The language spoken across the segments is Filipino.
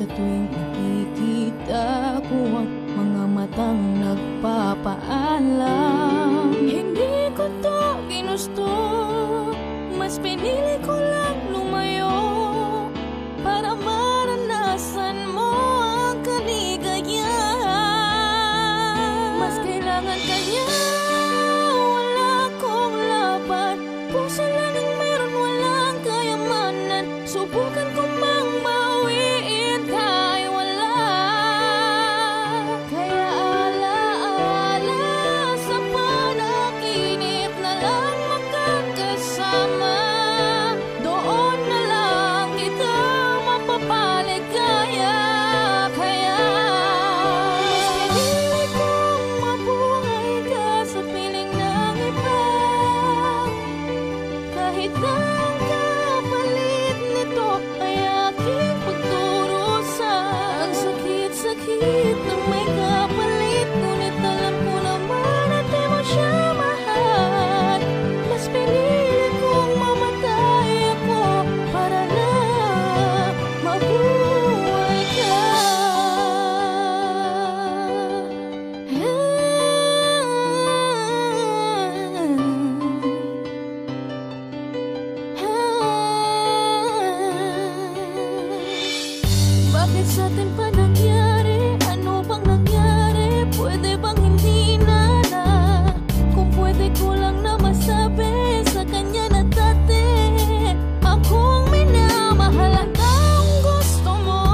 sa tuwing nakikita ko ang mga matang nagpapaalam. Hindi ko to ginusto, mas pinili ko lang lumayo para maranasan mo ang kaligayahan. Mas kailangan ka niya, wala akong laban. Puso lang ang meron, walang kayamanan. Subukan ko mang bawiin kahit wala. Kaya alaala sa panaginip na lang magkakasama. Doon na lang kita mapapaligaya. Kaya pinili kong mabuhay ka sa piling ng iba. Kahit ang kapalit nito ay aking pagdurusa. Ang sakit-sakit ng may kapalit, ngunit alam ko naman na di mo siya mahal. Mas pinili kong mamatay ako para lang mabuhay ka. Bakit sa atin pa nangyari? Ano bang nangyari? Pwede bang hindi na? Kung pwede ko lang na masabi sa kanya na dati akong minamahal at ang gusto mo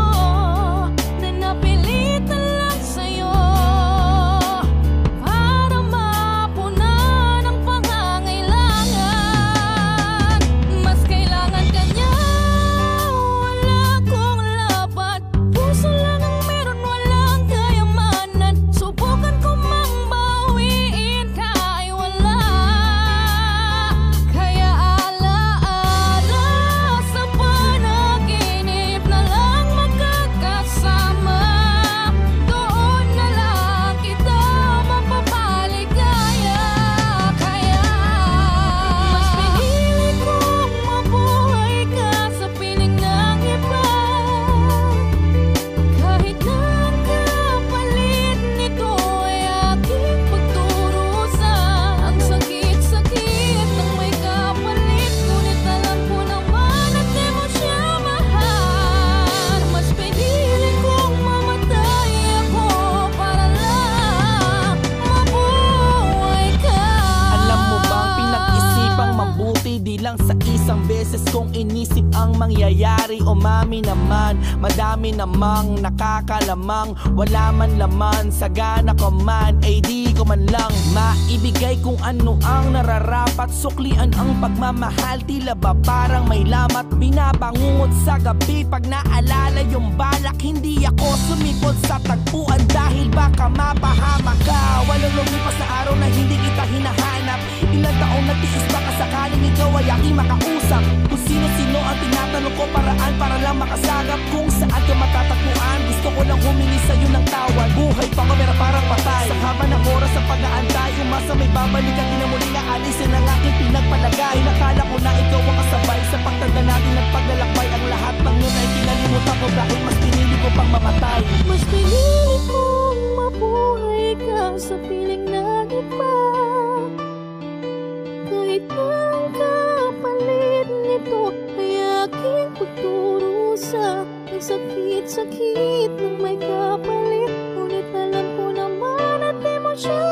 na napilitan lang sa'yo para mapunan ang pangangailangan. Mas kailangan ka niya, wala akong laban. Puso lang ang meron, walang kayamanan. Subukan ko mang bawiin kahit wala. Kaya alaala sa panaginip na lang magkakasama. Doon na lang kita mapapaligaya. Kaya mas pinili kong mabuhay ka sa piling ng iba. Kahit ang kapalit nito ay aking pagdurusa. Ang sakit-sakit ng may kapalit, ngunit alam ko naman na di mo siya mahal. Mas pinili kong mamatay ako para lang mabuhay ka. Alam mo bang pinag-isipang mabuti, di lang sa isang beses kong inisip ang mangyayari. Umami naman, madami namang nakakalamang. Wala man laman, sagana ko man, ay di ko man lang maibigay kung ano ang nararapat. Suklian ang pagmamahal, tila ba parang may lamat. Binabangungot sa gabi pag naalala yung balak. Hindi ako sumipot sa tagpuan dahil baka mapahama ka. Walang lumipas na araw na hindi kita hinahanap. Ilang taong nagtiis baka sakaling ikaw ay aking makausap. Kung sino-sino ang tinatanong ko, paraan para lang makasagap. Kung saan ka matatagpuan, gusto ko lang humingi sa'yo ng tawad. Buhay pa ko pero parang patay. Sa haba ng oras sa pag-aantay, umasa may babalik at tinamuling aalisin ang aking pinagpalagay. Nakala ko na ikaw ang kasabay sa pagtanda natin at paglalakbay. Ang lahat ng yun ay kinalimutan ko dahil mas pinili ko pang mamatay. Mas pinili kong mabuhay ka sa piling ng iba. Kahit ang kapalit nito ay aking pagdurusa. Ang sakit-sakit ng may kapalit, ngunit alam ko naman na di mo siya